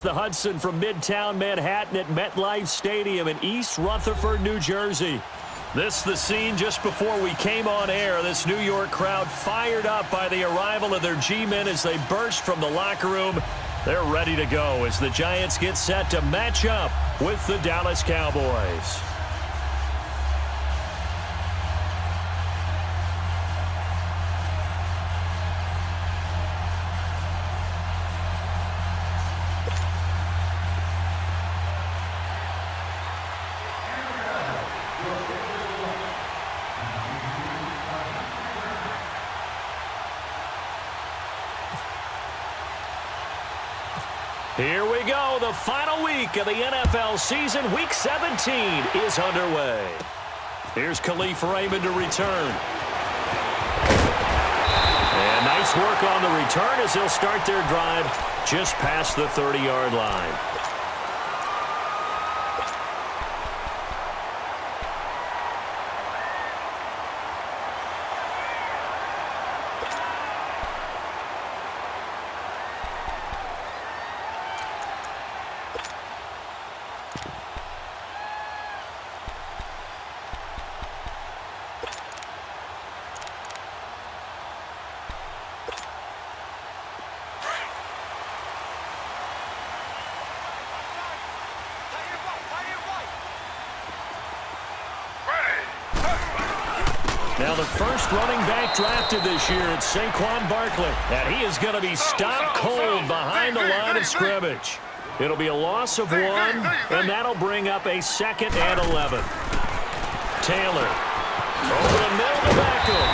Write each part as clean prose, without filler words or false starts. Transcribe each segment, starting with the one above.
The Hudson from Midtown Manhattan at MetLife Stadium in East Rutherford, New Jersey. This is the scene just before we came on air. This New York crowd fired up by the arrival of their G-men as they burst from the locker room. They're ready to go as the Giants get set to match up with the Dallas Cowboys. Here we go. The final week of the NFL season. Week 17 is underway. Here's Khalif Raymond to return. And nice work on the return as they'll start their drive just past the 30-yard line. Now the first running back drafted this year, it's Saquon Barkley. And he is going to be stopped cold behind the line of scrimmage. It'll be a loss of 1, and that'll bring up a 2nd and 11. Taylor over the middle to Beckham.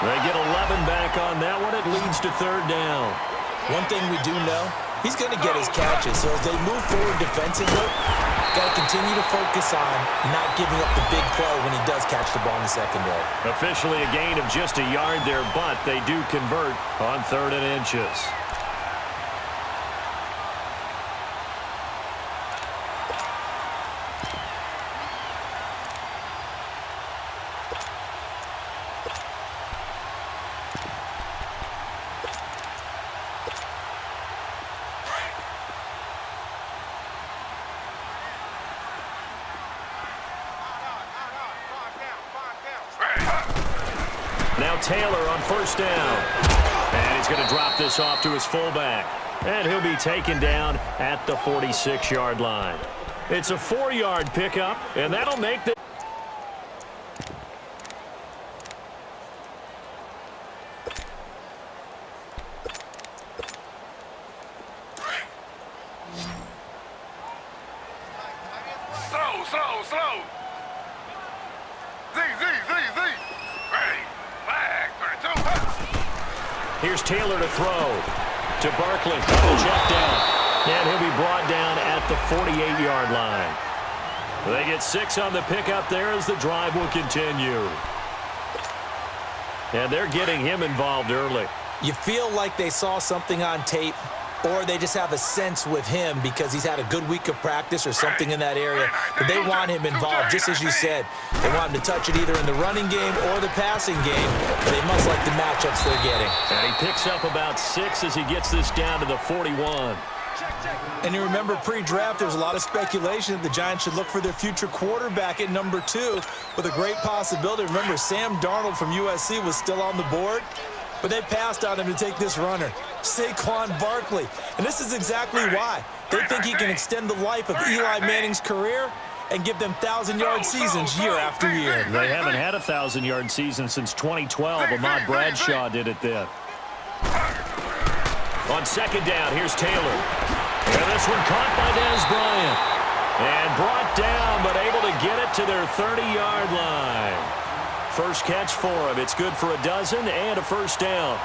They get 11 back on that one. It leads to 3rd down. One thing we do know, he's going to get his catches. So as they move forward defensively, got to continue to focus on not giving up the big play when he does catch the ball in the secondary. Officially a gain of just a yard there, but they do convert on 3rd and inches. Now Taylor on 1st down. And he's going to drop this off to his fullback. And he'll be taken down at the 46-yard line. It's a 4-yard pickup, and that'll make the... Slow. Z. Ready. Flag. 32. Here's Taylor to throw to Barkley. Check down. And he'll be brought down at the 48-yard line. They get 6 on the pickup there as the drive will continue. And they're getting him involved early. You feel like they saw something on tape, or they just have a sense with him because he's had a good week of practice or something in that area. But they want him involved, just as you said. They want him to touch it either in the running game or the passing game. They must like the matchups they're getting. And he picks up about 6 as he gets this down to the 41. And you remember pre-draft, there was a lot of speculation that the Giants should look for their future quarterback at number 2 with a great possibility. Remember, Sam Darnold from USC was still on the board, but they passed on him to take this runner, Saquon Barkley. And this is exactly why. They think he can extend the life of Eli Manning's career and give them 1,000-yard seasons year after year. They haven't had a 1,000-yard season since 2012. Ahmad Bradshaw did it then. On 2nd down, here's Taylor. And this one caught by Dez Bryant. And brought down, but able to get it to their 30-yard line. First catch for him. It's good for a dozen and a 1st down.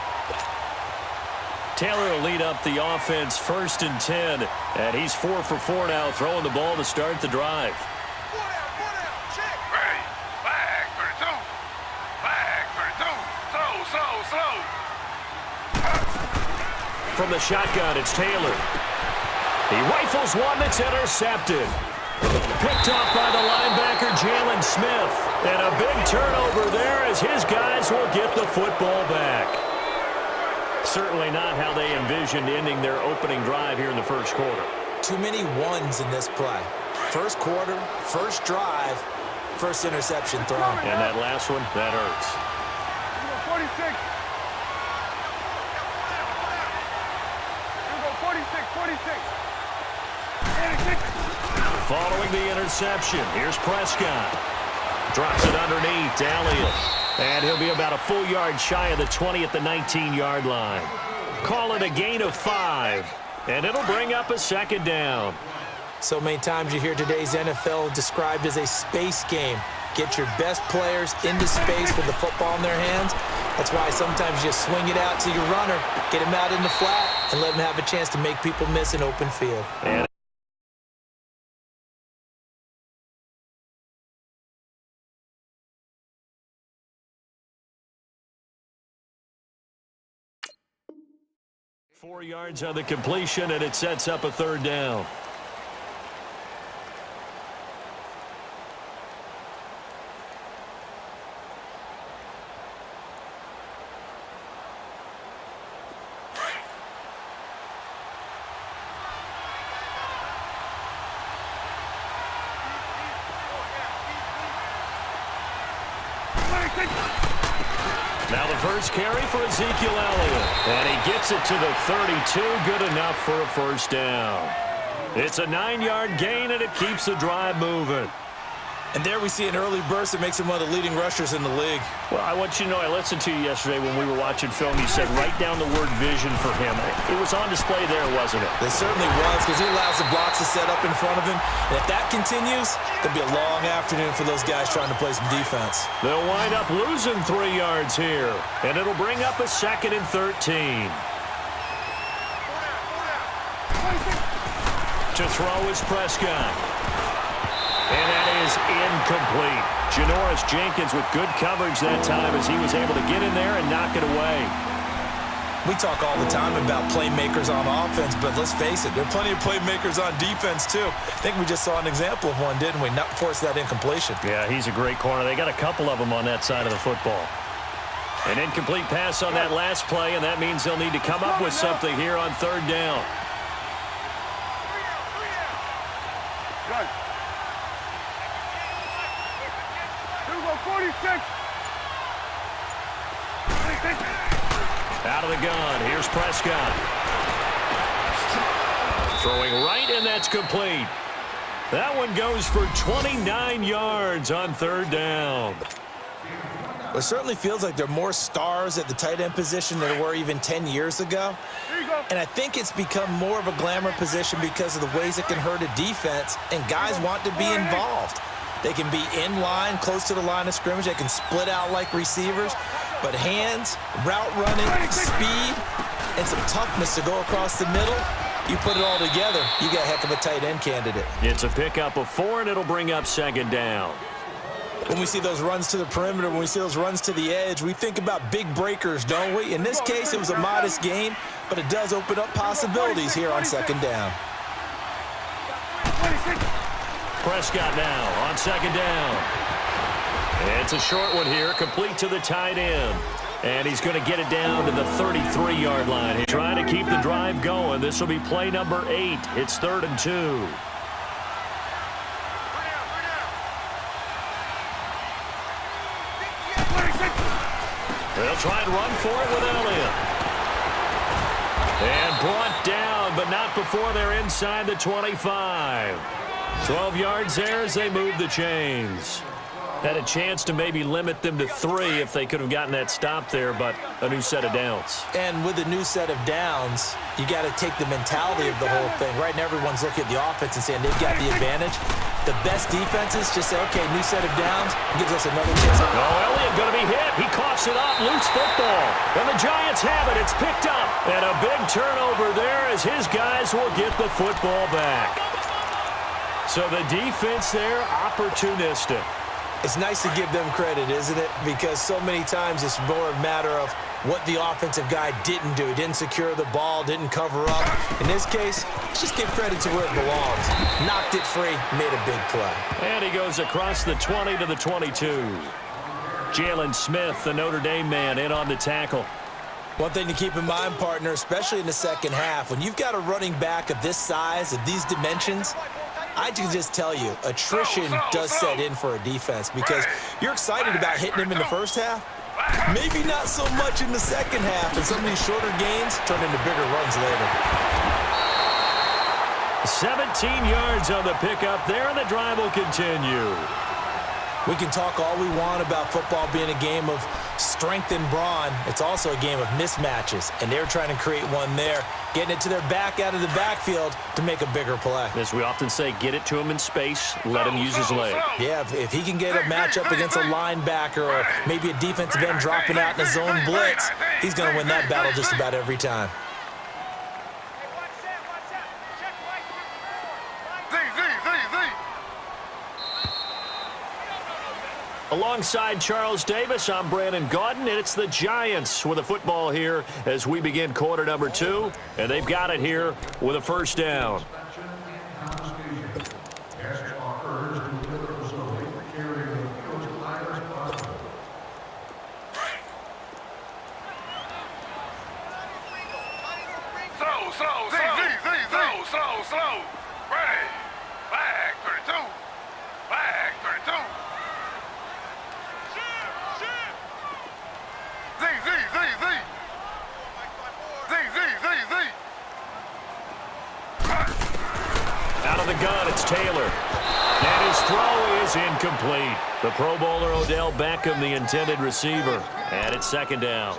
Taylor will lead up the offense 1st and 10. And he's 4 for 4 now, throwing the ball to start the drive. Ready. Flag. 32. Flag. 32. Slow. From the shotgun, it's Taylor. He rifles one that's intercepted. Picked off by the linebacker, Jalen Smith. And a big turnover there as his guys will get the football back. certainly not how they envisioned ending their opening drive here in the first quarter. Too many ones in this play. First quarter, first drive, first interception thrown. And that last one, that hurts. 46. 46. Following the interception, here's Prescott. Drops it underneath to Elliott. And he'll be about a full yard shy of the 20 at the 19-yard line. Call it a gain of 5. And it'll bring up a second down. So many times you hear today's NFL described as a space game. Get your best players into space with the football in their hands. That's why sometimes you swing it out to your runner, get him out in the flat, and let him have a chance to make people miss an open field. And four yards on the completion, and it sets up a third down. Now the first carry for Ezekiel Elliott. And he gets it to the 32. Good enough for a first down. It's a 9-yard gain, and it keeps the drive moving. And there we see an early burst that makes him one of the leading rushers in the league. Well, I want you to know, I listened to you yesterday when we were watching film. You said write down the word vision for him. It was on display there, wasn't it? It certainly was, because he allows the blocks to set up in front of him. And if that continues, it'll be a long afternoon for those guys trying to play some defense. They'll wind up losing 3 yards here. And it'll bring up a 2nd and 13. To throw is Prescott. And that is incomplete. Janoris Jenkins with good coverage that time as he was able to get in there and knock it away. We talk all the time about playmakers on offense, but let's face it, there are plenty of playmakers on defense, too. I think we just saw an example of one, didn't we? Not force that incompletion. Yeah, he's a great corner. They got a couple of them on that side of the football. An incomplete pass on that last play, and that means they'll need to come up with something here on third down. Good. 46. Out of the gun, here's Prescott. Throwing right, and that's complete. That one goes for 29 yards on third down. It certainly feels like there are more stars at the tight end position than there were even 10 years ago. And I think it's become more of a glamour position because of the ways it can hurt a defense, and guys want to be involved. They can be in line, close to the line of scrimmage. They can split out like receivers. But hands, route running, speed, and some toughness to go across the middle, you put it all together, you got a heck of a tight end candidate. It's a pickup of 4, and it'll bring up second down. When we see those runs to the perimeter, when we see those runs to the edge, we think about big breakers, don't we? In this case, it was a modest gain, but it does open up possibilities here on second down. Prescott now on second down. It's a short one here, complete to the tight end. And he's going to get it down to the 33-yard line. He's trying to keep the drive going. This will be play number 8. It's 3rd and 2. They'll try and run for it with Elliott. And brought down, but not before they're inside the 25. 12 yards there as they move the chains. Had a chance to maybe limit them to 3 if they could have gotten that stop there, but a new set of downs. And with a new set of downs, you got to take the mentality of the whole thing. Right now, everyone's looking at the offense and saying they've got the advantage. The best defenses just say, okay, new set of downs, gives us another chance. Oh, Elliott going to be hit. He coughs it up. Loose football. And the Giants have it. It's picked up. And a big turnover there as his guys will get the football back. So the defense there, opportunistic. It's nice to give them credit, isn't it? Because so many times it's more a matter of what the offensive guy didn't do. He didn't secure the ball, didn't cover up. In this case, let's just give credit to where it belongs. Knocked it free, made a big play. And he goes across the 20 to the 22. Jalen Smith, the Notre Dame man, in on the tackle. One thing to keep in mind, partner, especially in the second half, when you've got a running back of this size, of these dimensions, I can just tell you, attrition does set in for a defense because you're excited about hitting him in the first half. Maybe not so much in the second half, and some of these shorter gains turn into bigger runs later. 17 yards on the pickup there, and the drive will continue. We can talk all we want about football being a game of strength and brawn. It's also a game of mismatches, and they're trying to create one there, getting it to their back out of the backfield to make a bigger play. As we often say, get it to him in space, let him use his leg. Yeah, if he can get a matchup against a linebacker or maybe a defensive end dropping out in a zone blitz, he's going to win that battle just about every time. Alongside Charles Davis, I'm Brandon Gaudin, and it's the Giants with a football here as we begin quarter number 2, and they've got it here with a first down. Slow. Ready. Back 32. Back 32. Out of the gun, it's Taylor. And his throw is incomplete. The Pro Bowler Odell Beckham, the intended receiver. And it's second down.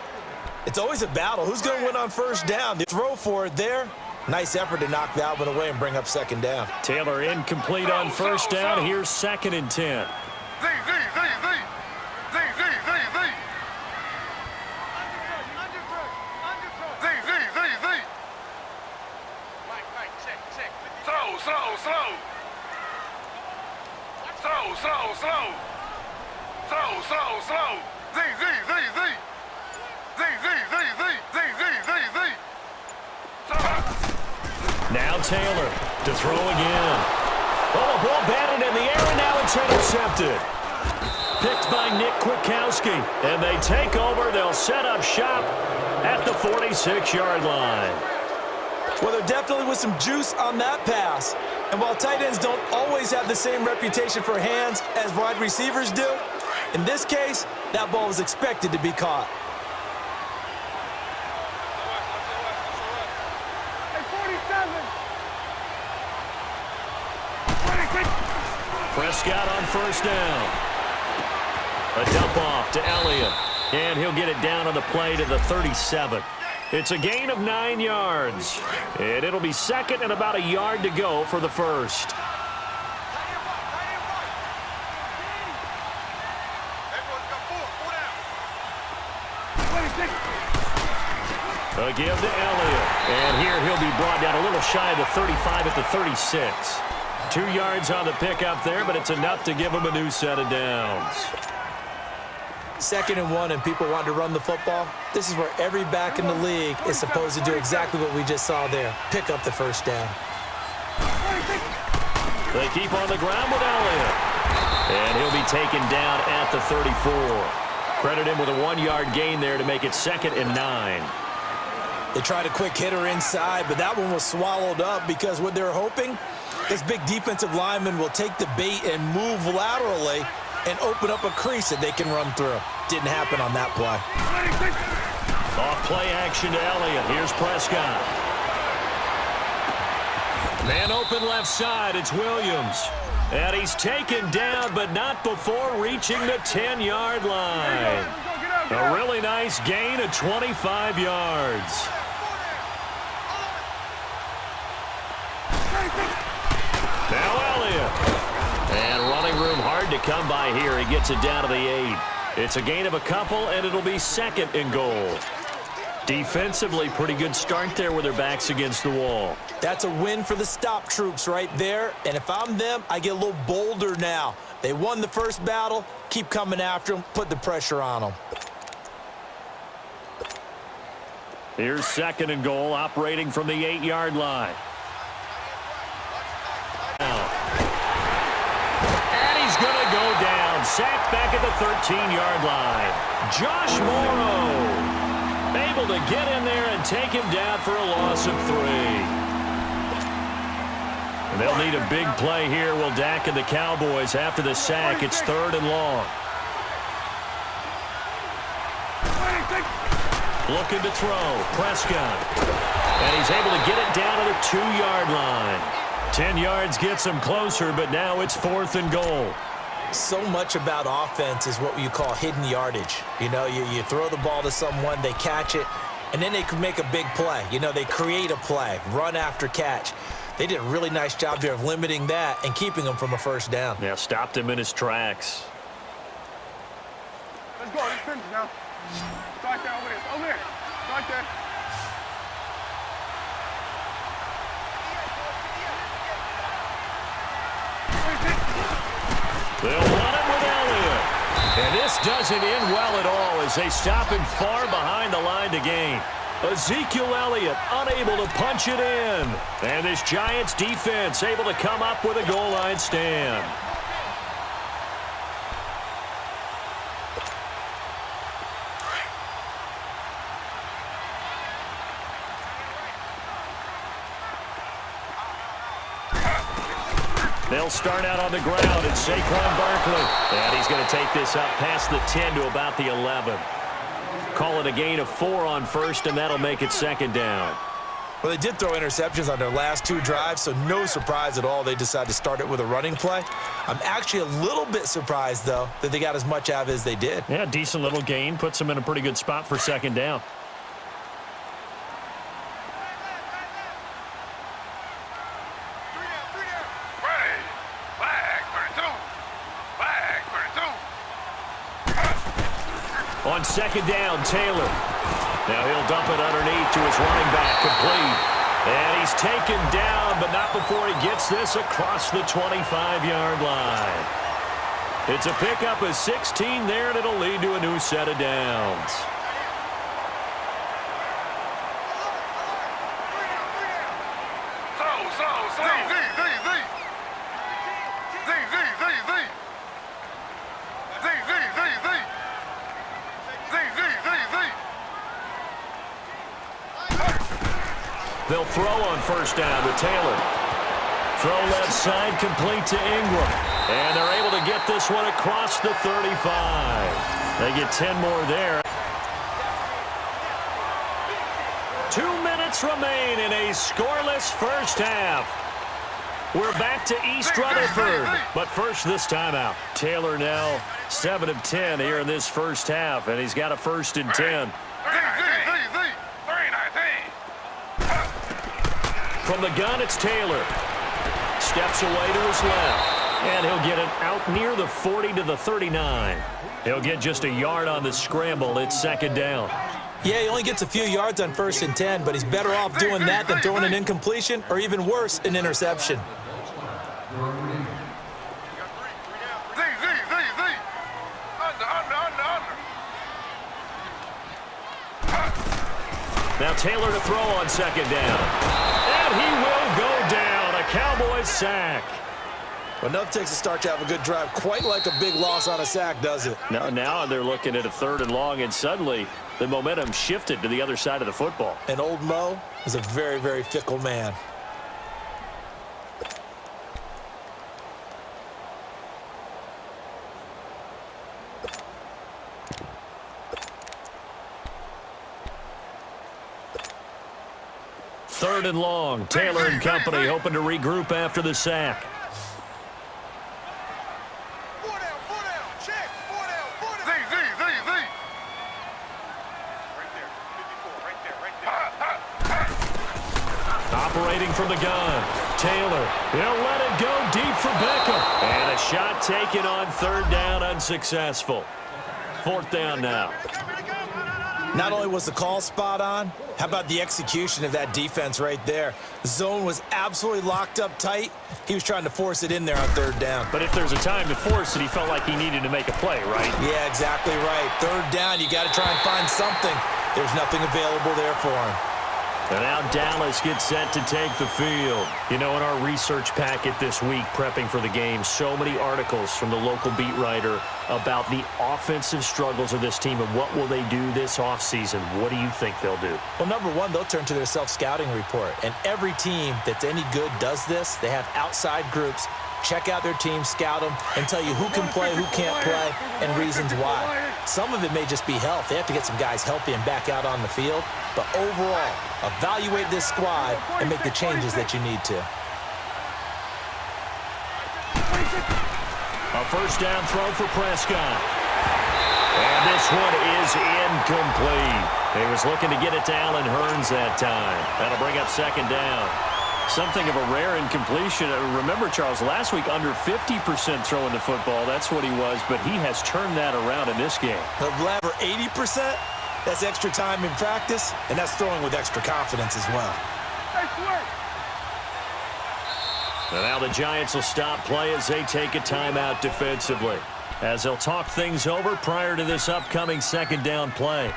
It's always a battle. Who's going to win on first down? The throw for it there. Nice effort to knock that one away and bring up second down. Taylor incomplete on first down. Here's second and 10. Now Taylor to throw again. Oh, a ball batted in the air, and now it's intercepted. Picked by Nick Kwiatkowski, and they take over. They'll set up shop at the 46-yard line. Well, there definitely was some juice on that pass. And while tight ends don't always have the same reputation for hands as wide receivers do, in this case, that ball was expected to be caught. Prescott on first down. A dump off to Elliott. And he'll get it down on the play to the 37. It's a gain of 9 yards. And it'll be second and about a yard to go for the first. A give to Elliott. And here he'll be brought down a little shy of the 35 at the 36. 2 yards on the pickup there, but it's enough to give him a new set of downs. 2nd and 1 and people want to run the football. This is where every back in the league is supposed to do exactly what we just saw there. Pick up the first down. They keep on the ground with Elliott. And he'll be taken down at the 34. Credit him with a 1-yard gain there to make it 2nd and 9. They tried a quick hitter inside, but that one was swallowed up because what they're hoping, this big defensive lineman will take the bait and move laterally and open up a crease that they can run through. Didn't happen on that play. Off play action to Elliott. Here's Prescott. Man open left side. It's Williams. And he's taken down, but not before reaching the 10-yard line. A really nice gain of 25 yards. Now Elliott. And running room hard to come by here. He gets it down to the 8. It's a gain of a couple, and it'll be 2nd and goal. Defensively, pretty good start there with their backs against the wall. That's a win for the stop troops right there. And if I'm them, I get a little bolder now. They won the first battle. Keep coming after them. Put the pressure on them. Here's 2nd and goal, operating from the 8-yard line. And he's going to go down. Sacked back at the 13-yard line. Josh Morrow. Able to get in there and take him down for a loss of 3. And they'll need a big play here. Will Dak and the Cowboys after the sack. It's 3rd and long. Looking to throw. Prescott. And he's able to get it down to the 2-yard line. 10 yards gets him closer, but now it's 4th and goal. So much about offense is what you call hidden yardage. You know, you throw the ball to someone, they catch it, and then they can make a big play. You know, they create a play, run after catch. They did a really nice job there of limiting that and keeping him from a first down. Yeah, stopped him in his tracks. Let's go. Let's finish now. Start there over there. Over there. Start there. They'll run it with Elliott. And this doesn't end well at all as they stop him far behind the line to gain. Ezekiel Elliott unable to punch it in. And this Giants defense able to come up with a goal line stand. They'll start out on the ground, and Saquon Barkley. And he's going to take this up past the 10 to about the 11. Call it a gain of 4 on first, and that'll make it 2nd down. Well, they did throw interceptions on their last 2 drives, so no surprise at all they decided to start it with a running play. I'm actually a little bit surprised, though, that they got as much out of it as they did. Yeah, decent little gain. Puts them in a pretty good spot for 2nd down. On 2nd down, Taylor. Now he'll dump it underneath to his running back, complete. And he's taken down, but not before he gets this across the 25-yard line. It's a pickup of 16 there, and it'll lead to a new set of downs. They'll throw on 1st down with Taylor. Throw left side, complete to Ingram. And they're able to get this one across the 35. They get 10 more there. 2 minutes remain in a scoreless first half. We're back to East Rutherford. But first, this timeout. Taylor now 7 of 10 here in this first half, and he's got a 1st and 10. From the gun, it's Taylor. Steps away to his left. And he'll get it out near the 40 to the 39. He'll get just a yard on the scramble. It's 2nd down. Yeah, he only gets a few yards on 1st and 10, but he's better off doing that than throwing an incompletion or even worse, an interception. Now Taylor to throw on 2nd down. And he will go down. A Cowboys sack. Well, enough takes a start to have a good drive. Quite like a big loss on a sack, does it? Now they're looking at a 3rd and long, and suddenly the momentum shifted to the other side of the football. And old Mo is a very, very fickle man. Third and long. Taylor and company hoping to regroup after the sack. Operating from the gun. Taylor. He'll let it go deep for Beckham. And a shot taken on 3rd down, unsuccessful. 4th down now. Not only was the call spot on, how about the execution of that defense right there? The zone was absolutely locked up tight. He was trying to force it in there on 3rd down. But if there's a time to force it, he felt like he needed to make a play, right? Yeah, exactly right. 3rd down, you got to try and find something. There's nothing available there for him. And now Dallas gets set to take the field. You know, in our research packet this week, prepping for the game, so many articles from the local beat writer about the offensive struggles of this team and what will they do this offseason. What do you think they'll do? Well, number one, they'll turn to their self-scouting report. And every team that's any good does this. They have outside groups. Check out their team, scout them, and tell you who can play, who can't play, and reasons why. Some of it may just be health. They have to get some guys healthy and back out on the field. But overall, evaluate this squad and make the changes that you need to. A first down throw for Prescott. And this one is incomplete. He was looking to get it to Allen Hurns that time. That'll bring up second down. Something of a rare incompletion. Remember, Charles, last week under 50% throwing the football. That's what he was, but he has turned that around in this game. The lever 80%, that's extra time in practice, and that's throwing with extra confidence as well. And now the Giants will stop play as they take a timeout defensively, as they'll talk things over prior to this upcoming second down play.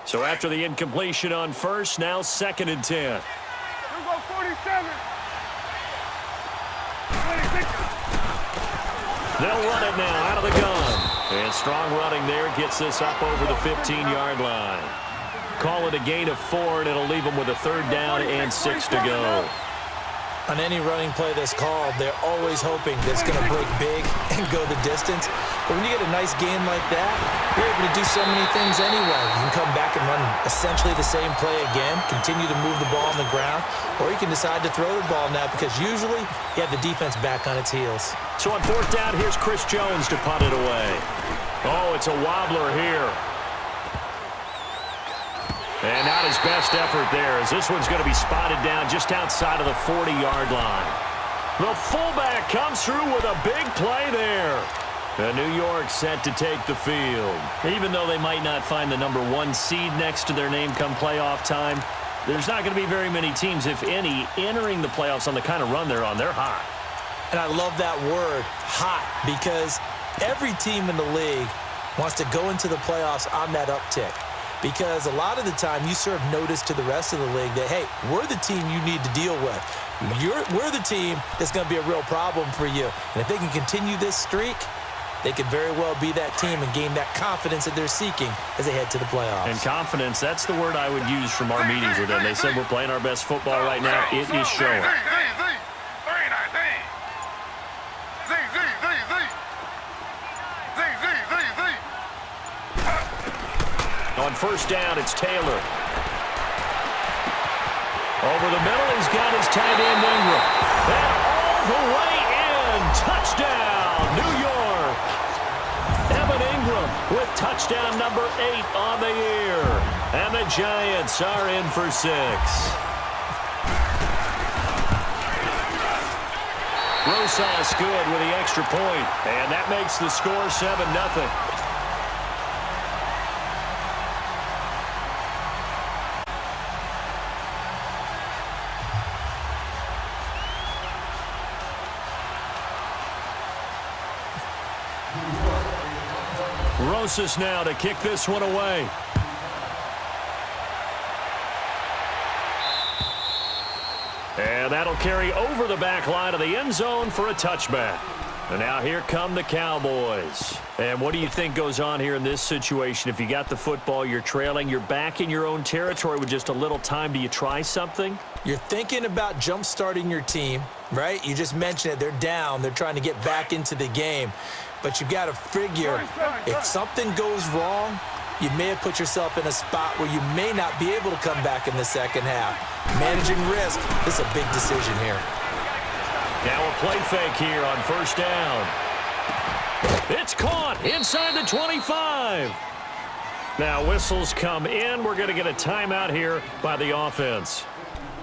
So after the incompletion on first, now second and 10. Here go 47. 26. They'll run it now out of the gun. And strong running there gets this up over the 15-yard line. Call it a gain of 4, and it'll leave them with a third down and 6 to go. On any running play that's called, they're always hoping that it's going to break big and go the distance. But when you get a nice gain like that, you're able to do so many things anyway. You can come back and run essentially the same play again, continue to move the ball on the ground, or you can decide to throw the ball now because usually you have the defense back on its heels. So on fourth down, here's Chris Jones to punt it away. Oh, it's a wobbler here. And not his best effort there, as this one's going to be spotted down just outside of the 40-yard line. The fullback comes through with a big play there. And New York set to take the field. Even though they might not find the number 1 seed next to their name come playoff time, there's not going to be very many teams, if any, entering the playoffs on the kind of run they're on. They're hot. And I love that word, hot, because every team in the league wants to go into the playoffs on that uptick. Because a lot of the time you serve notice to the rest of the league that, hey, we're the team you need to deal with. We're the team that's going to be a real problem for you. And if they can continue this streak, they could very well be that team and gain that confidence that they're seeking as they head to the playoffs. And confidence, that's the word I would use from our meetings with them. They said we're playing our best football right now. It is showing. On first down, it's Taylor. Over the middle, he's got his tight end Ingram. And all the way in. Touchdown, New York. Evan Ingram with touchdown number 8 on the year. And the Giants are in for 6. Rosas good with the extra point. And that makes the score 7-0. Rosas now to kick this one away. And that'll carry over the back line of the end zone for a touchback. And now here come the Cowboys. And what do you think goes on here in this situation? If you got the football, you're trailing, you're back in your own territory with just a little time. Do you try something? You're thinking about jump-starting your team, right? You just mentioned it. They're down. They're trying to get back into the game. But you've got to figure, if something goes wrong, you may have put yourself in a spot where you may not be able to come back in the second half. Managing risk, this is a big decision here. Now a play fake here on first down. It's caught inside the 25. Now whistles come in. We're going to get a timeout here by the offense,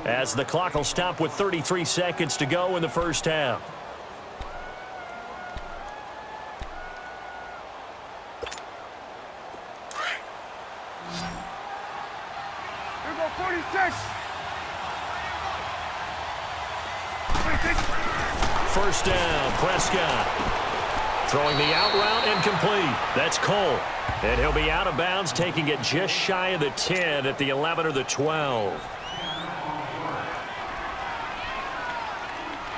as the clock will stop with 33 seconds to go in the first half. First down, Prescott. Throwing the out route incomplete. That's Cole. And he'll be out of bounds, taking it just shy of the 10 at the 11 or the 12.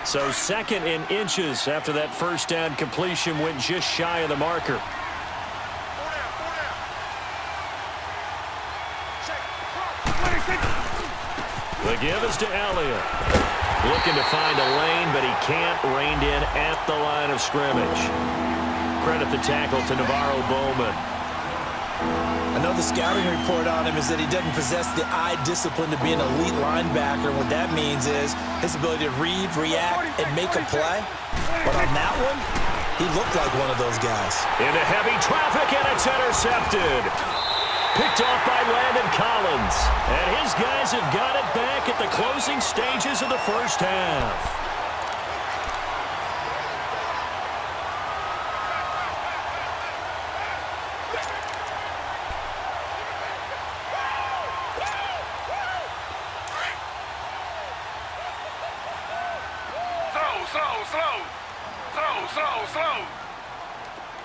So second in inches after that first down completion went just shy of the marker. The give is to Elliott. Looking to find a lane, but he can't. Reined in at the line of scrimmage. Credit the tackle to Navarro Bowman. I know the scouting report on him is that he doesn't possess the eye discipline to be an elite linebacker. What that means is his ability to read, react, and make a play. But on that one, he looked like one of those guys. Into heavy traffic, and it's intercepted. Picked off by Landon Collins. And his guys have got it back at the closing stages of the first half. Slow.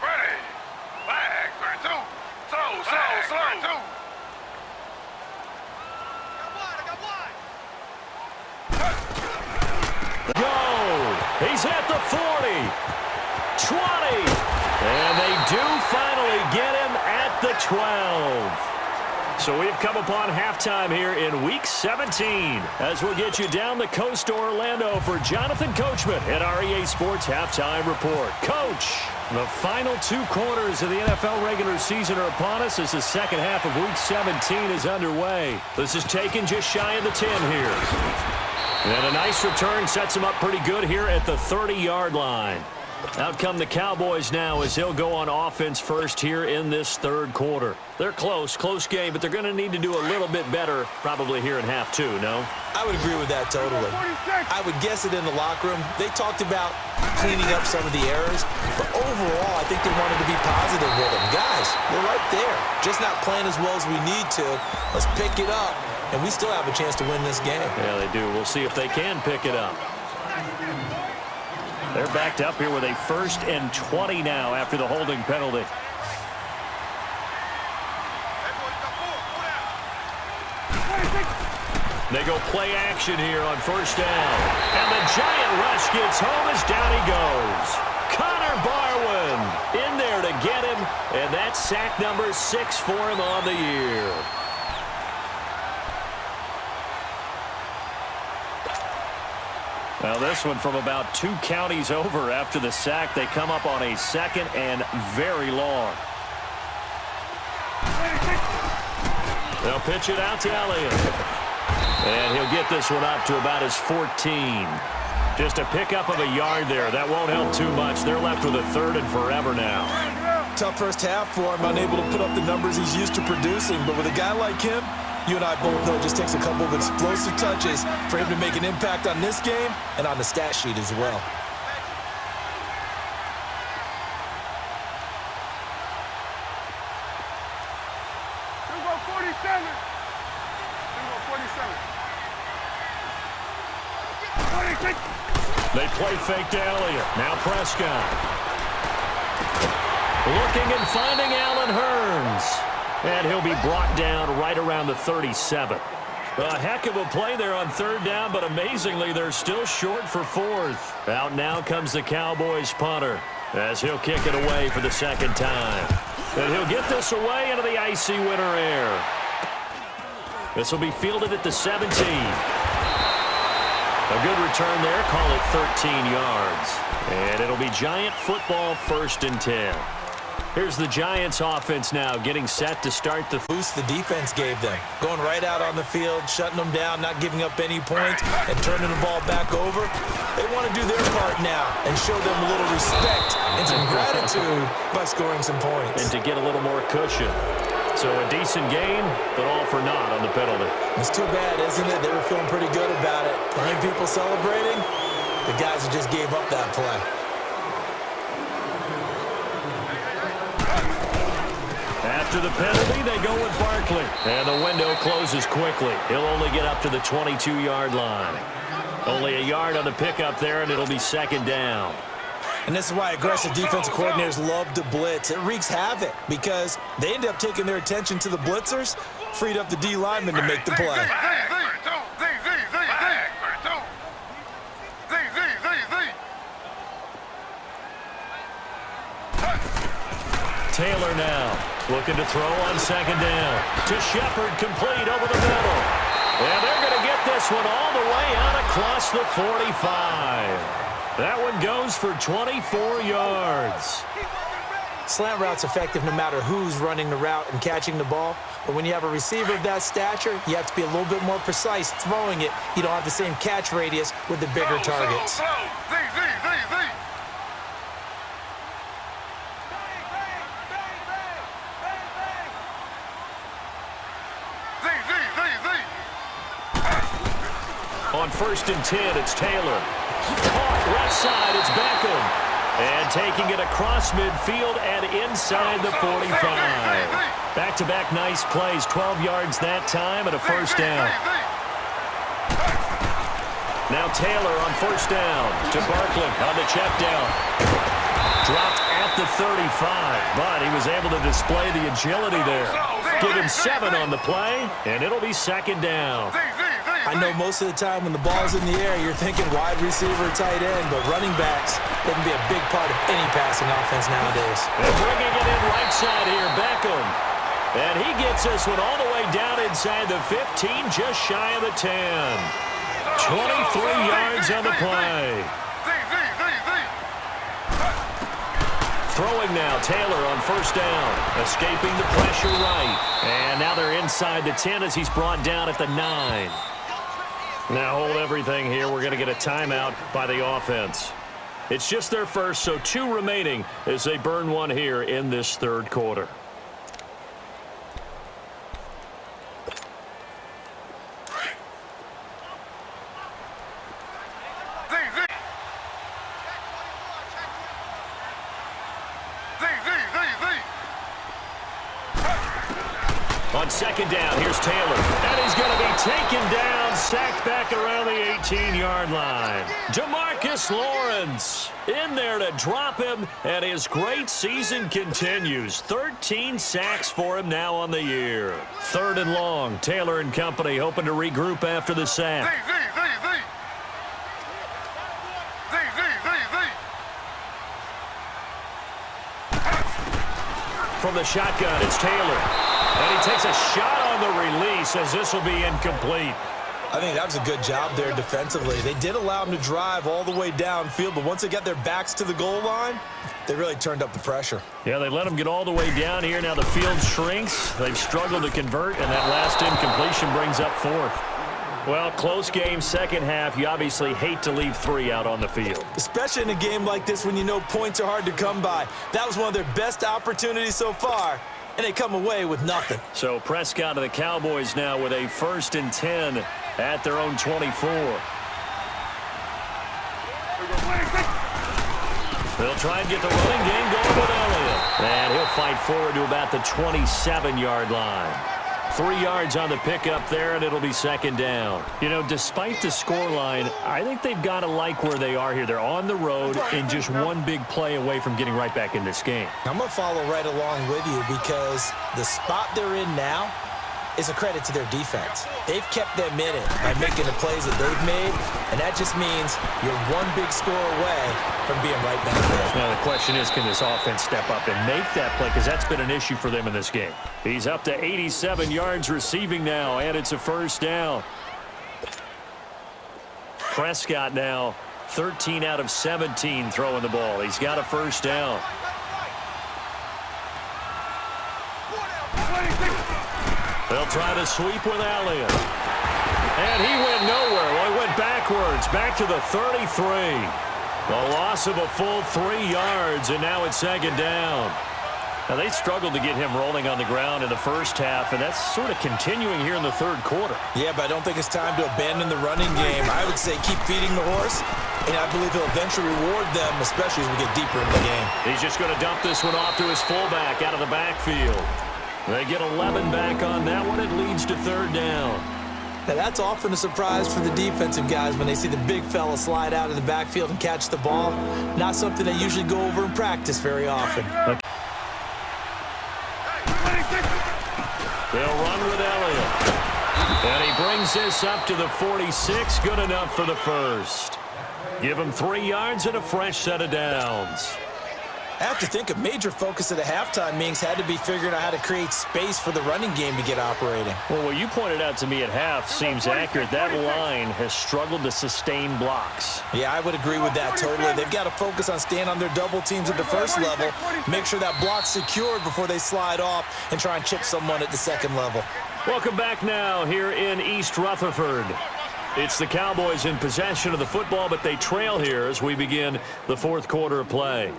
Ready. Flag 32. Slow. Go! He's at the 40. 20. And they do finally get him at the 12. So we've come upon halftime here in Week 17 as we'll get you down the coast to Orlando for Jonathan Coachman at our EA Sports Halftime Report. Coach, the final two quarters of the NFL regular season are upon us as the second half of Week 17 is underway. This is taken just shy of the 10 here. And a nice return sets him up pretty good here at the 30-yard line. Out come the Cowboys now as he'll go on offense first here in this third quarter. They're close game, but they're going to need to do a little bit better probably here in half two, no? I would agree with that totally. I would guess it in the locker room. They talked about cleaning up some of the errors, but overall I think they wanted to be positive with them. Guys, we're right there. Just not playing as well as we need to. Let's pick it up, and we still have a chance to win this game. Yeah, they do. We'll see if they can pick it up. They're backed up here with a 1st and 20 now after the holding penalty. They go play action here on first down. And the giant rush gets home as down he goes. Connor Barwin in there to get him. And that's sack number 6 for him on the year. Well, this one from about 2 counties over after the sack. They come up on a 2nd and very long. They'll pitch it out to Elliott. And he'll get this one up to about his 14. Just a pickup of a yard there. That won't help too much. They're left with a 3rd and forever now. Tough first half for him, unable to put up the numbers he's used to producing. But with a guy like him, you and I both know it just takes a couple of explosive touches for him to make an impact on this game and on the stat sheet as well. They play fake to Elliott. Now Prescott. Looking and finding Allen Hurns. And he'll be brought down right around the 37. A heck of a play there on 3rd down, but amazingly, they're still short for 4th. Out now comes the Cowboys punter as he'll kick it away for the 2nd time. And he'll get this away into the icy winter air. This will be fielded at the 17. A good return there, call it 13 yards. And it'll be Giant football 1st and 10. Here's the Giants offense now getting set to start the boost the defense gave them. Going right out on the field, shutting them down, not giving up any points, and turning the ball back over. They want to do their part now and show them a little respect and some gratitude by scoring some points. And to get a little more cushion. So a decent game, but all for naught on the penalty. It's too bad, isn't it? They were feeling pretty good about it. Behind people celebrating, the guys who just gave up that play. After the penalty, they go with Barkley. And the window closes quickly. He'll only get up to the 22-yard line. Only a yard on the pickup there, and it'll be second down. And this is why aggressive defensive coordinators love to blitz. It wreaks havoc because they end up taking their attention to the blitzers, freed up the D lineman to make the play. Taylor now looking to throw on second down. To Shepard, complete over the middle. And they're going to get this one all the way out across the 45. That one goes for 24 yards. Slant route's effective no matter who's running the route and catching the ball. But when you have a receiver of that stature, you have to be a little bit more precise throwing it. You don't have the same catch radius with the bigger targets. On 1st and 10, it's Taylor. Caught left side, it's Beckham. And taking it across midfield and inside the 45. Back-to-back nice plays, 12 yards that time and a first down. Now Taylor on 1st down to Barkley on the check down. Dropped at the 35, but he was able to display the agility there. Give him 7 on the play, and it'll be second down. I know most of the time when the ball's in the air, you're thinking wide receiver, tight end, but running backs, they can be a big part of any passing offense nowadays. And bringing it in right side here, Beckham. And he gets this one all the way down inside the 15, just shy of the 10. 23 yards on the play. Throwing now, Taylor on 1st down. Escaping the pressure right. And now they're inside the 10 as he's brought down at the 9. Now hold everything here. We're going to get a timeout by the offense. It's just their first, so 2 remaining as they burn one here in this 3rd quarter. On 2nd down, here's Taylor. And he's going to be taken down, sacked back around the 18-yard line. DeMarcus Lawrence in there to drop him, and his great season continues. 13 sacks for him now on the year. 3rd and long, Taylor and company hoping to regroup after the sack. From the shotgun, it's Taylor. And he takes a shot on the release as this will be incomplete. I think that was a good job there defensively. They did allow him to drive all the way downfield, but once they got their backs to the goal line, they really turned up the pressure. Yeah, they let him get all the way down here. Now the field shrinks. They've struggled to convert, and that last incompletion brings up 4th. Well, close game, second half. You obviously hate to leave 3 out on the field. Especially in a game like this when you know points are hard to come by. That was one of their best opportunities so far, and they come away with nothing. So Prescott and the Cowboys now with a 1st and 10 at their own 24. They'll try and get the running game going with Elliott. And he'll fight forward to about the 27-yard line. 3 yards on the pickup there, and it'll be second down. You know, despite the scoreline, I think they've got to like where they are here. They're on the road and just one big play away from getting right back in this game. I'm going to follow right along with you because the spot they're in now is a credit to their defense. They've kept them in it by making the plays that they've made, and that just means you're one big score away from being right back there. Now the question is, can this offense step up and make that play? Because that's been an issue for them in this game. He's up to 87 yards receiving now, and it's a first down. Prescott now 13 out of 17 throwing the ball. He's got a first down. They'll try to sweep with Elliott. And he went nowhere. Well, he went backwards, back to the 33. A loss of a full 3 yards, and now it's second down. Now, they struggled to get him rolling on the ground in the first half, and that's sort of continuing here in the 3rd quarter. Yeah, but I don't think it's time to abandon the running game. I would say keep feeding the horse, and I believe he'll eventually reward them, especially as we get deeper in the game. He's just going to dump this one off to his fullback out of the backfield. They get 11 back on that one. It leads to 3rd down. Now, that's often a surprise for the defensive guys when they see the big fella slide out of the backfield and catch the ball. Not something they usually go over in practice very often. They'll run with Elliott. And he brings this up to the 46. Good enough for the first. Give him 3 yards and a fresh set of downs. I have to think a major focus at the halftime meetings had to be figuring out how to create space for the running game to get operating. Well, what you pointed out to me at half seems accurate. That line has struggled to sustain blocks. Yeah, I would agree with that totally. They've got to focus on staying on their double teams at the first level, make sure that block's secured before they slide off and try and chip someone at the second level. Welcome back now here in East Rutherford. It's the Cowboys in possession of the football, but they trail here as we begin the fourth quarter of play.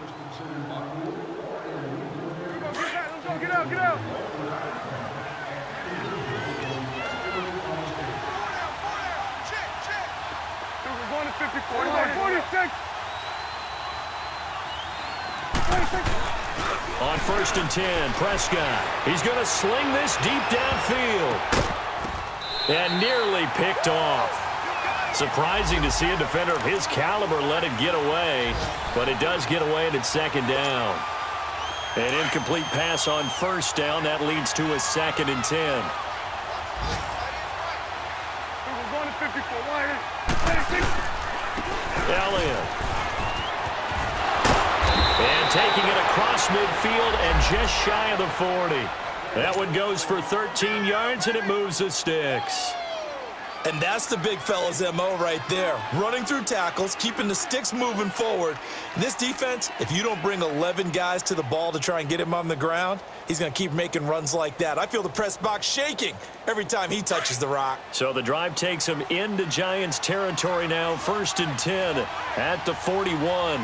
Get out, get out. We're going to 54. 46. On 1st and 10, Prescott. He's going to sling this deep downfield. And nearly picked off. Surprising to see a defender of his caliber let it get away, but it does get away and it's second down. An incomplete pass on 1st down. That leads to a 2nd and 10. We're going to 54. Elliott. And taking it across midfield and just shy of the 40. That one goes for 13 yards, and it moves the sticks. And that's the big fella's MO right there. Running through tackles, keeping the sticks moving forward. This defense, if you don't bring 11 guys to the ball to try and get him on the ground, he's going to keep making runs like that. I feel the press box shaking every time he touches the rock. So the drive takes him into Giants territory now. 1st and 10 at the 41.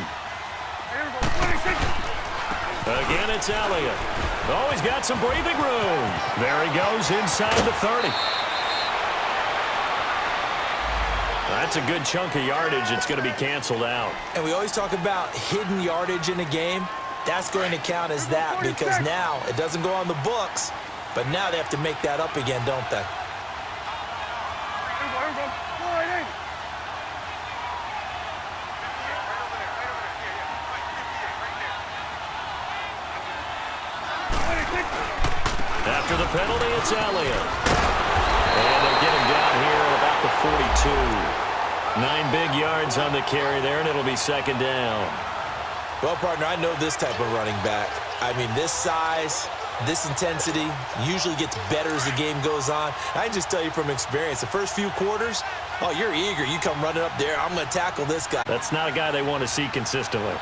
Again, it's Elliott. Oh, he's got some breathing room. There he goes inside the 30. That's a good chunk of yardage. It's going to be canceled out. And we always talk about hidden yardage in a game. That's going to count as that because now it doesn't go on the books, but now they have to make that up again, don't they? After the penalty, it's Elliott. And they'll get him down here at about the 42. 9 big yards on the carry there, and it'll be second down. Well, partner, I know this type of running back. I mean, this size, this intensity usually gets better as the game goes on. I can just tell you from experience, the first few quarters, oh, you're eager. You come running up there, I'm going to tackle this guy. That's not a guy they want to see consistently.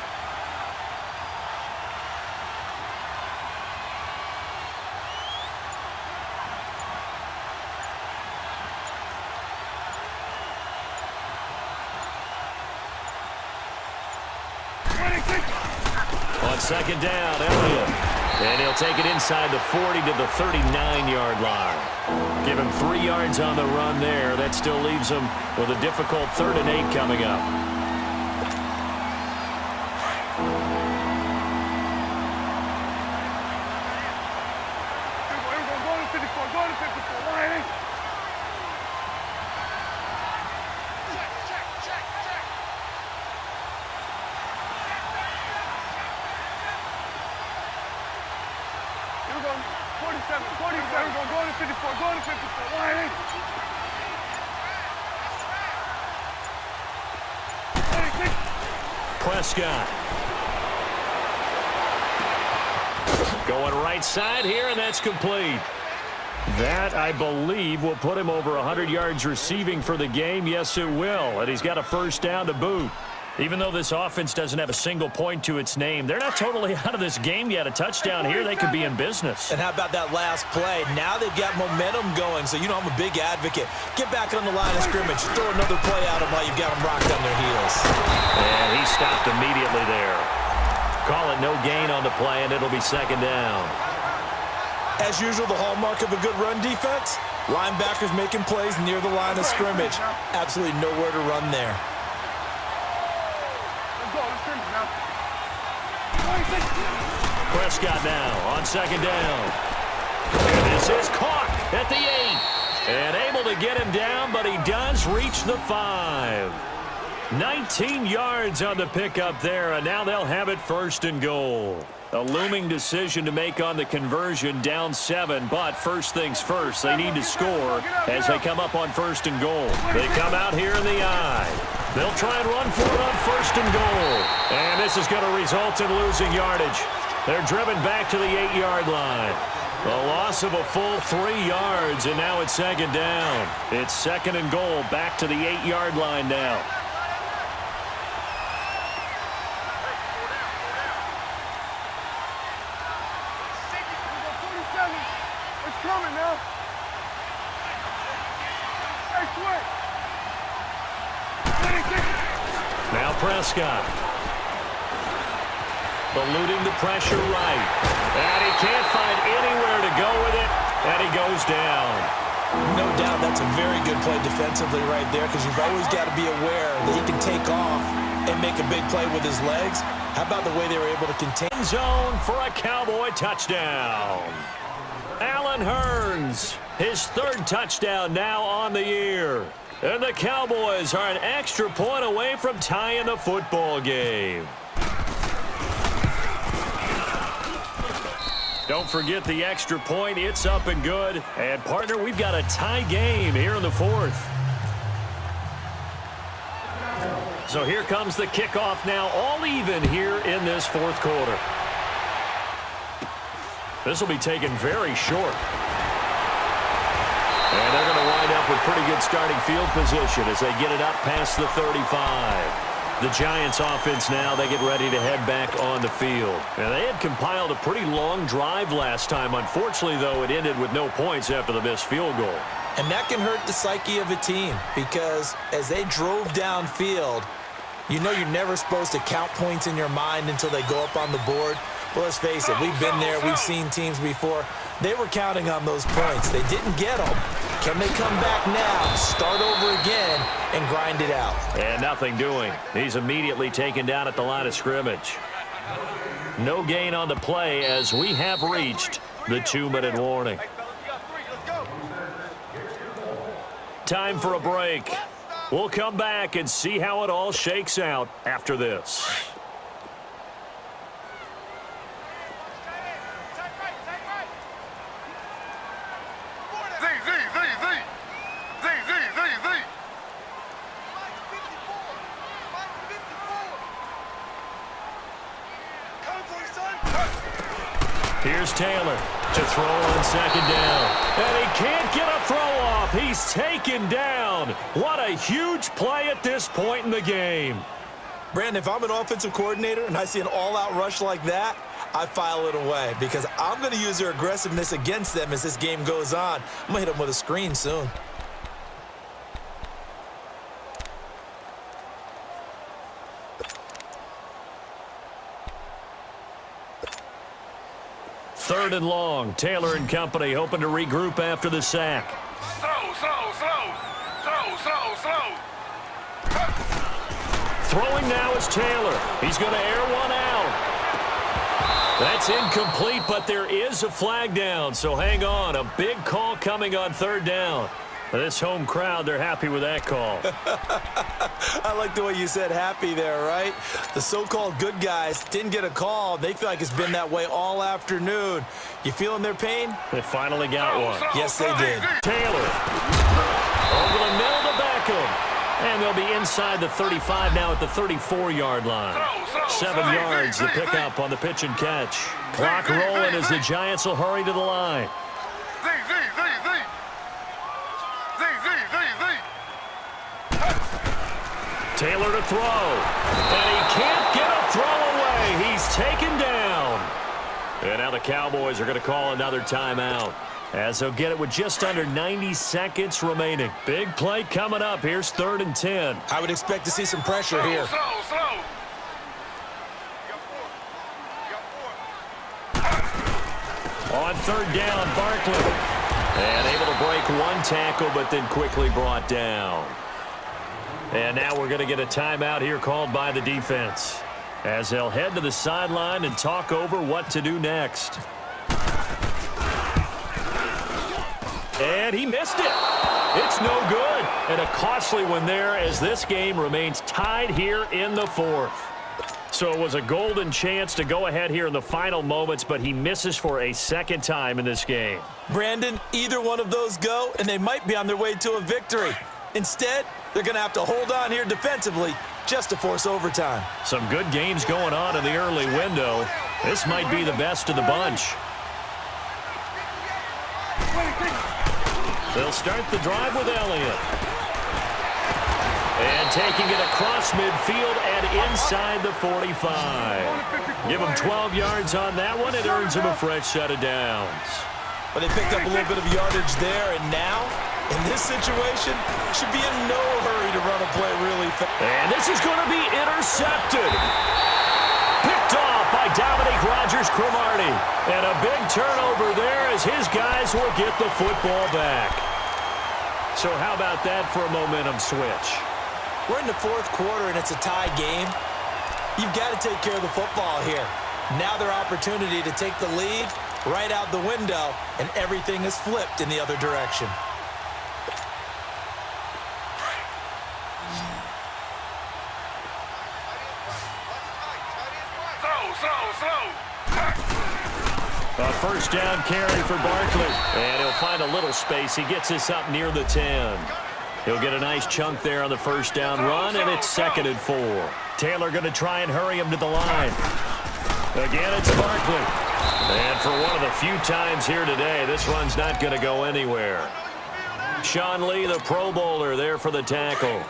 On second down, Elliott. And he'll take it inside the 40 to the 39-yard line. Give him 3 yards on the run there. That still leaves him with a difficult 3rd and 8 coming up. Prescott. Going right side here, and that's complete. That, I believe, will put him over 100 yards receiving for the game. Yes, it will. And he's got a 1st down to boot. Even though this offense doesn't have a single point to its name, they're not totally out of this game yet. A touchdown here, they could be in business. And how about that last play? Now they've got momentum going, so you know I'm a big advocate. Get back on the line of scrimmage. Throw another play at them while you've got them rocked on their heels. And he stopped immediately there. Call it no gain on the play, and it'll be second down. As usual, the hallmark of a good run defense, linebackers making plays near the line of scrimmage. Absolutely nowhere to run there. Prescott now on second down. And this is caught at the 8. And able to get him down, but he does reach the 5. 19 yards on the pickup there, and now they'll have it 1st and goal. A looming decision to make on the conversion, down 7, but first things first, they need to score as they come up on 1st and goal. They come out here in the I. They'll try and run for it on 1st and goal. And this is going to result in losing yardage. They're driven back to the 8-yard line. A loss of a full 3 yards, and now it's 2nd down. It's 2nd and goal, back to the 8-yard line now. Now Prescott. Eluding the pressure right. And he can't find anywhere to go with it, and he goes down. No doubt that's a very good play defensively right there, because you've always got to be aware that he can take off and make a big play with his legs. How about the way they were able to contain zone for a Cowboy touchdown? Allen Hurns, his 3rd touchdown now on the year. And the Cowboys are an extra point away from tying the football game. Don't forget the extra point. It's up and good. And, partner, we've got a tie game here in the 4th. So here comes the kickoff now, all even here in this 4th quarter. This will be taken very short. And they're going to wind up with pretty good starting field position as they get it up past the 35. The Giants offense now, they get ready to head back on the field. And they had compiled a pretty long drive last time. Unfortunately, though, it ended with no points after the missed field goal. And that can hurt the psyche of a team, because as they drove downfield, you know you're never supposed to count points in your mind until they go up on the board. Well, let's face it, we've been there. We've seen teams before. They were counting on those points. They didn't get them. Can they come back now, start over again, and grind it out? And nothing doing. He's immediately taken down at the line of scrimmage. No gain on the play as we have reached the 2-minute warning. Time for a break. We'll come back and see how it all shakes out after this. Here's Taylor to throw on 2nd down. And he can't get a throw off. He's taken down. What a huge play at this point in the game. Brandon, if I'm an offensive coordinator and I see an all-out rush like that, I file it away, because I'm going to use their aggressiveness against them as this game goes on. I'm going to hit them with a screen soon. Third and long. Taylor and company hoping to regroup after the sack. Slow. Throwing now is Taylor. He's going to air one out. That's incomplete, but there is a flag down, so hang on. A big call coming on 3rd down. This home crowd, they're happy with that call. I like the way you said happy there, right? The so-called good guys didn't get a call. They feel like it's been that way all afternoon. You feeling their pain? They finally got one. Yes, they did. Taylor over the middle to Beckham. And they'll be inside the 35 now at the 34-yard line. 7 yards to pick up on the pitch and catch. Clock rolling as the Giants will hurry to the line. Taylor to throw. And he can't get a throw away. He's taken down. And now the Cowboys are going to call another timeout, as they'll get it with just under 90 seconds remaining. Big play coming up. Here's 3rd and 10. I would expect to see some pressure here. On 3rd down, Barkley. And able to break one tackle, but then quickly brought down. And now we're going to get a timeout here called by the defense, as they'll head to the sideline and talk over what to do next. And he missed it. It's no good. And a costly one there as this game remains tied here in the fourth. So it was a golden chance to go ahead here in the final moments, but he misses for a second time in this game. Brandon, either one of those go, and they might be on their way to a victory. Instead, they're going to have to hold on here defensively just to force overtime. Some good games going on in the early window. This might be the best of the bunch. They'll start the drive with Elliott. And taking it across midfield and inside the 45. Give him 12 yards on that one. It earns him a fresh set of downs. But they picked up a little bit of yardage there, and now, in this situation, should be in no hurry to run a play really fast. And this is going to be intercepted. Picked off by Dominique Rodgers-Cromartie. And a big turnover there as his guys will get the football back. So how about that for a momentum switch? We're in the fourth quarter, and it's a tie game. You've got to take care of the football here. Now their opportunity to take the lead right out the window, and everything is flipped in the other direction. A first down carry for Barkley. And he'll find a little space. He gets this up near the 10. He'll get a nice chunk there on the first down run, and it's 2nd and 4. Taylor going to try and hurry him to the line. Again, it's Barkley. And for one of the few times here today, this run's not going to go anywhere. Sean Lee, the Pro Bowler, there for the tackle.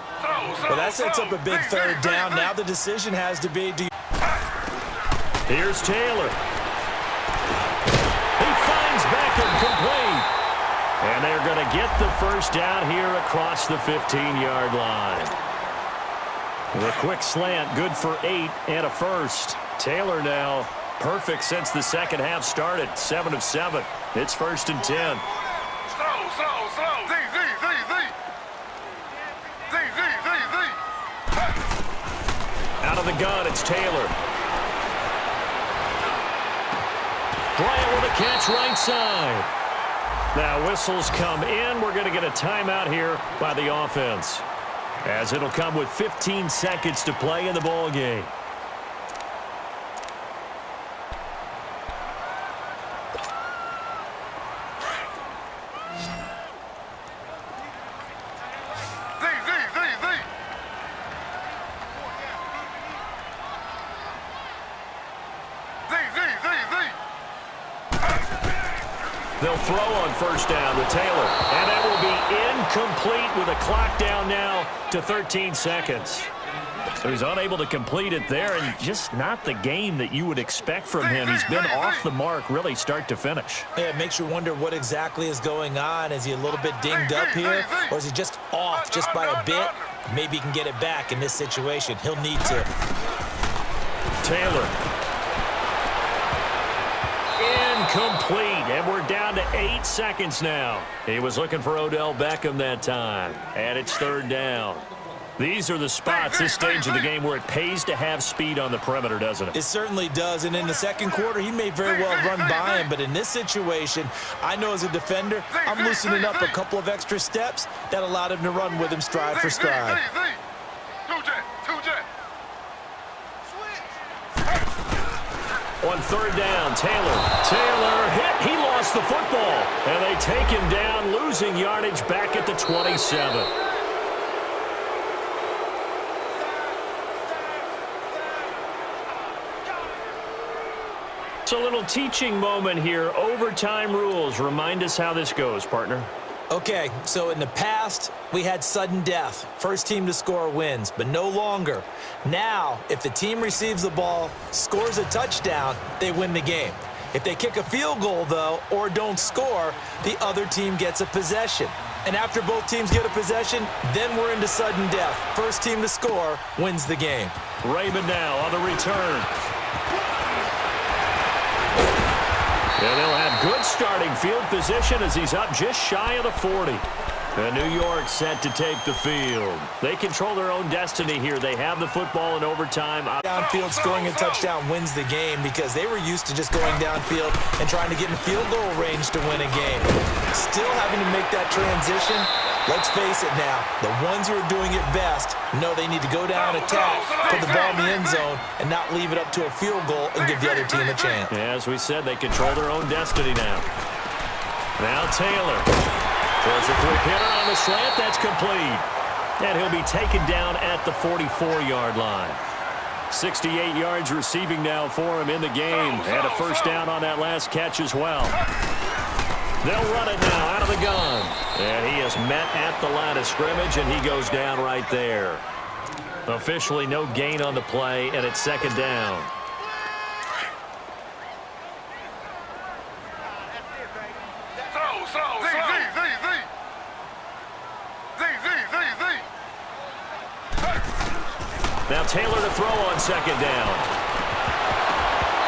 Well, that sets up a big third down. Now the decision has to be, Here's Taylor. He finds Beckham complete. And they're going to get the first down here across the 15-yard line. The quick slant, good for 8 and a first. Taylor now perfect since the second half started. 7 of 7. It's 1st and 10. Out of the gun, it's Taylor. Bryant with a catch right side. Now whistles come in. We're going to get a timeout here by the offense, as it'll come with 15 seconds to play in the ball game. They'll throw on first down to Taylor. And that will be incomplete with a clock down now to 13 seconds. So he's unable to complete it there, and just not the game that you would expect from him. He's been off the mark really start to finish. Yeah, it makes you wonder what exactly is going on. Is he a little bit dinged up here, or is he just off just by a bit? Maybe he can get it back in this situation. He'll need to. Taylor. Incomplete, and we're down to 8 seconds now. He was looking for Odell Beckham that time, and it's 3rd down. These are the spots, this stage of the game, where it pays to have speed on the perimeter, doesn't it? It certainly does, and in the second quarter, he may very well run by him, but in this situation, I know as a defender, I'm loosening up a couple of extra steps that allowed him to run with him stride for stride. On 3rd down, Taylor hit. He lost the football. And they take him down, losing yardage back at the 27. It's a little teaching moment here. Overtime rules. Remind us how this goes, partner. Okay, so in the past, we had sudden death. First team to score wins, but no longer. Now, if the team receives the ball, scores a touchdown, they win the game. If they kick a field goal, though, or don't score, the other team gets a possession. And after both teams get a possession, then we're into sudden death. First team to score wins the game. Raymond now on the return. And they'll have good starting field position as he's up just shy of the 40. And New York set to take the field. They control their own destiny here. They have the football in overtime. Downfield scoring a touchdown wins the game because they were used to just going downfield and trying to get in field goal range to win a game. Still having to make that transition. Let's face it now, the ones who are doing it best know they need to go down, attack, put the ball in the end zone, and not leave it up to a field goal and give the other team a chance. Yeah, as we said, they control their own destiny now. Now Taylor throws a quick hitter on the slant. That's complete. And he'll be taken down at the 44-yard line. 68 yards receiving now for him in the game. And a first down on that last catch as well. They'll run it now out of the gun. And he is met at the line of scrimmage, and he goes down right there. Officially no gain on the play, and it's second down. Now Taylor to throw on second down.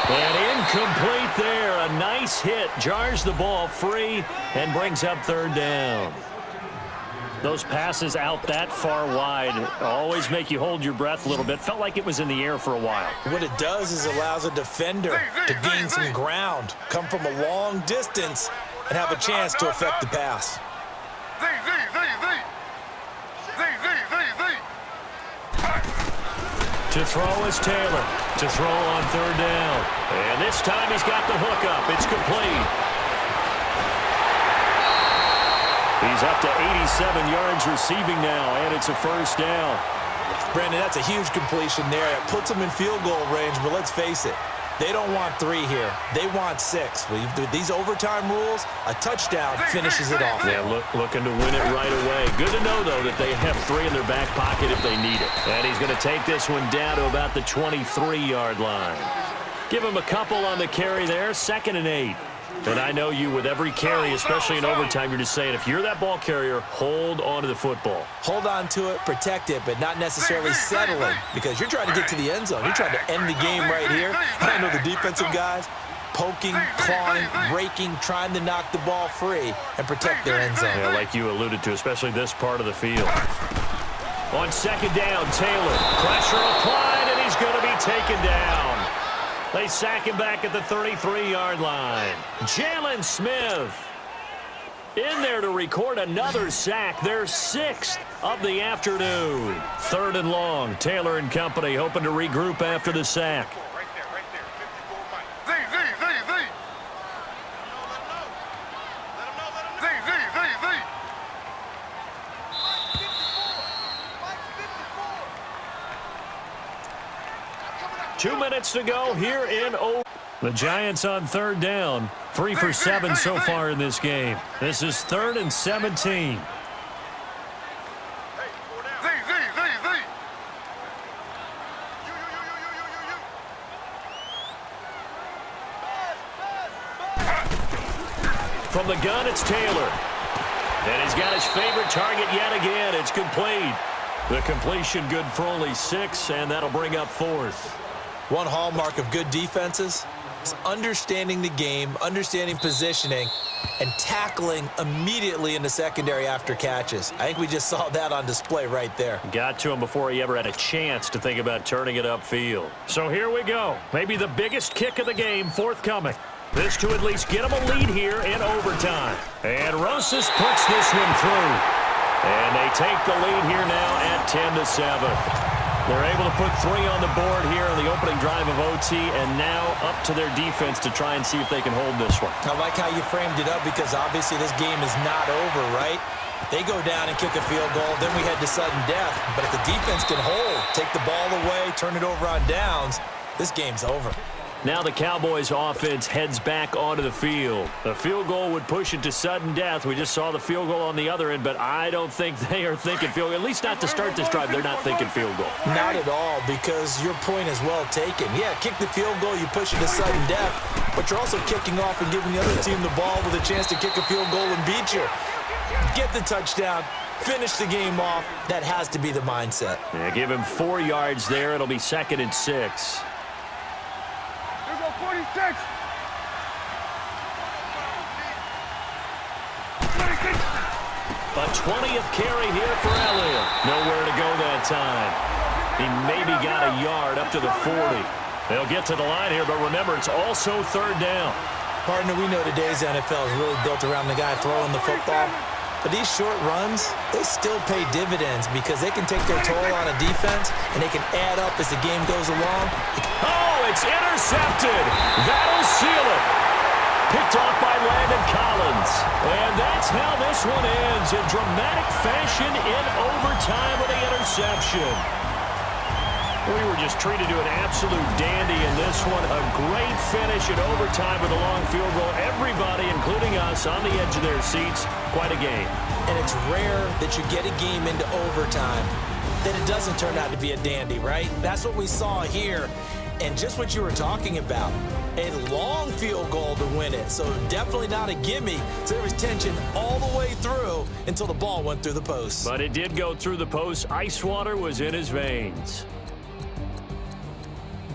And incomplete there. A nice hit. Jars the ball free and brings up third down. Those passes out that far wide always make you hold your breath a little bit. Felt like it was in the air for a while. What it does is allows a defender to gain some ground, come from a long distance, and have a chance to affect the pass. To throw is Taylor. To throw on third down. And this time he's got the hook up. It's complete. He's up to 87 yards receiving now, and it's a first down. Brandon, that's a huge completion there. It puts them in field goal range, but let's face it, they don't want 3 here. They want 6. With these overtime rules, a touchdown finishes it off. Yeah, looking to win it right away. Good to know, though, that they have 3 in their back pocket if they need it. And he's going to take this one down to about the 23-yard line. Give him a couple on the carry there, 2nd and 8. And I know you, with every carry, especially in overtime, you're just saying, if you're that ball carrier, hold on to the football. Hold on to it, protect it, but not necessarily settling, because you're trying to get to the end zone. You're trying to end the game right here. I know the defensive guys poking, clawing, raking, trying to knock the ball free and protect their end zone. Yeah, like you alluded to, especially this part of the field. On second down, Taylor. Pressure applied, and he's going to be taken down. They sack him back at the 33-yard line. Jalen Smith in there to record another sack. Their 6th of the afternoon. 3rd and long. Taylor and company hoping to regroup after the sack. Right there. 54 Mike. Z. 2 minutes to go here in O. The Giants on third down. 3 for 7 so far in this game. This is 3rd and 17. From the gun, it's Taylor. And he's got his favorite target yet again. It's complete. The completion good for only 6, and that'll bring up 4th. One hallmark of good defenses is understanding the game, understanding positioning, and tackling immediately in the secondary after catches. I think we just saw that on display right there. Got to him before he ever had a chance to think about turning it upfield. So here we go. Maybe the biggest kick of the game forthcoming. This to at least get him a lead here in overtime. And Rosas puts this one through. And they take the lead here now at 10-7. They're able to put 3 on the board here on the opening drive of OT, and now up to their defense to try and see if they can hold this one. I like how you framed it up, because obviously this game is not over, right? They go down and kick a field goal, then we head to sudden death. But if the defense can hold, take the ball away, turn it over on downs, this game's over. Now the Cowboys offense heads back onto the field. The field goal would push it to sudden death. We just saw the field goal on the other end, but I don't think they are thinking field goal. At least not to start this drive. They're not thinking field goal. Not at all, because your point is well taken. Yeah, kick the field goal, you push it to sudden death, but you're also kicking off and giving the other team the ball with a chance to kick a field goal and beat you. Get the touchdown, finish the game off. That has to be the mindset. Yeah, give him 4 yards there. It'll be 2nd and 6. 46. 26. A 20th carry here for Elliott. Nowhere to go that time. He maybe got a yard up to the 40. They'll get to the line here, but remember, it's also third down. Partner, we know today's NFL is really built around the guy throwing the football. But these short runs, they still pay dividends because they can take their toll on a defense, and they can add up as the game goes along. Oh, it's intercepted. That'll seal it. Picked off by Landon Collins. And that's how this one ends in dramatic fashion in overtime with the interception. We were just treated to an absolute dandy in this one. A great finish in overtime with a long field goal. Everybody, including us, on the edge of their seats. Quite a game. And it's rare that you get a game into overtime that it doesn't turn out to be a dandy, right? That's what we saw here. And just what you were talking about, a long field goal to win it. So definitely not a gimme. So there was tension all the way through until the ball went through the post. But it did go through the post. Ice water was in his veins.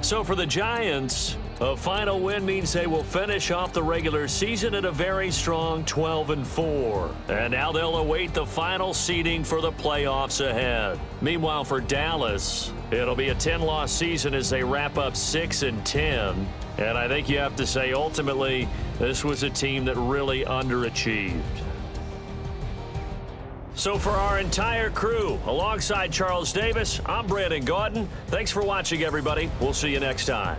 So for the Giants, a final win means they will finish off the regular season at a very strong 12-4. And now they'll await the final seeding for the playoffs ahead. Meanwhile, for Dallas, it'll be a 10-loss season as they wrap up 6-10. And I think you have to say, ultimately, this was a team that really underachieved. So for our entire crew, alongside Charles Davis, I'm Brandon Gautin. Thanks for watching, everybody. We'll see you next time.